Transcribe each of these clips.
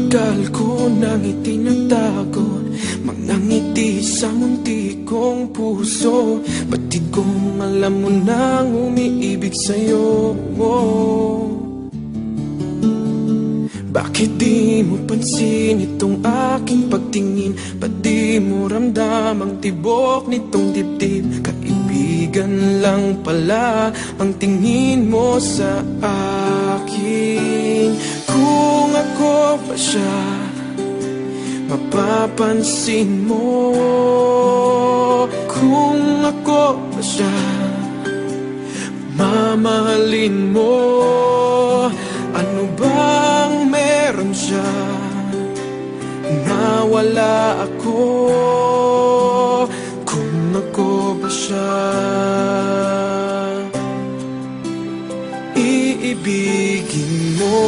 Matagal ko nang itinatago mga ngiti sa munti kong puso. Batid kong alam mo nang umiibig sa'yo. Bakit di mo pansin itong aking pagtingin? Ba't di mo ramdam ang tibok nitong dibdib? Kaibigan lang pala ang tingin mo sa akin. Kung ako pa siya, mapapansin mo. Kung ako pa siya, mamahalin mo. Ano bang meron siya na wala ako? Kung ako ba siya, iibigin mo.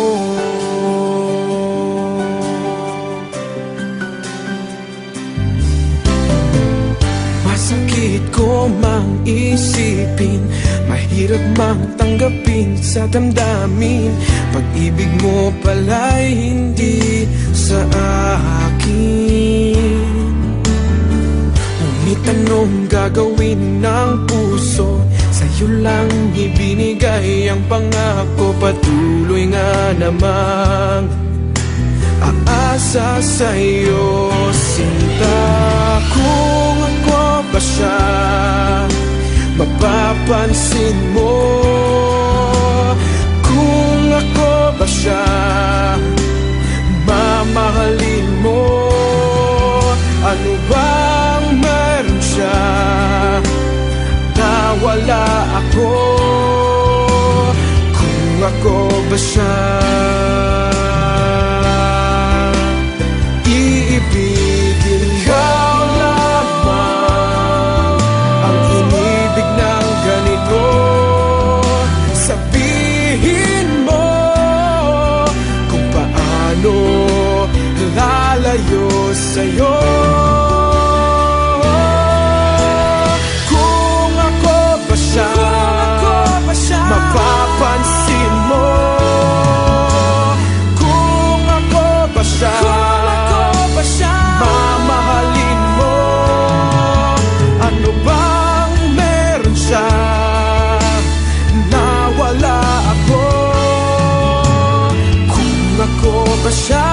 Masakit ko mang isipin, mahirap mang tanggapin sa damdamin. Pag-ibig mo pala'y hindi sa akin. Ngunit anong gagawin ng puso? Sa'yo lang ibinigay ang pangako. Patuloy nga namang aasa sa'yo, sinta. Kung ako ba siya, mapapansin mo. Kung ako ba siya, mamahalin mo. Ano bang meron siya na wala ako? Kung ako ba siya, iibigin ikaw lamang ang inibig ng ganito. Sabihin mo kung paano lalayo sa'yo. Kung ako ba siya, mapapansin mo. Kung ako ba siya, mamahalin mo. Ano bang meron siya na wala ako? Kung ako ba siya,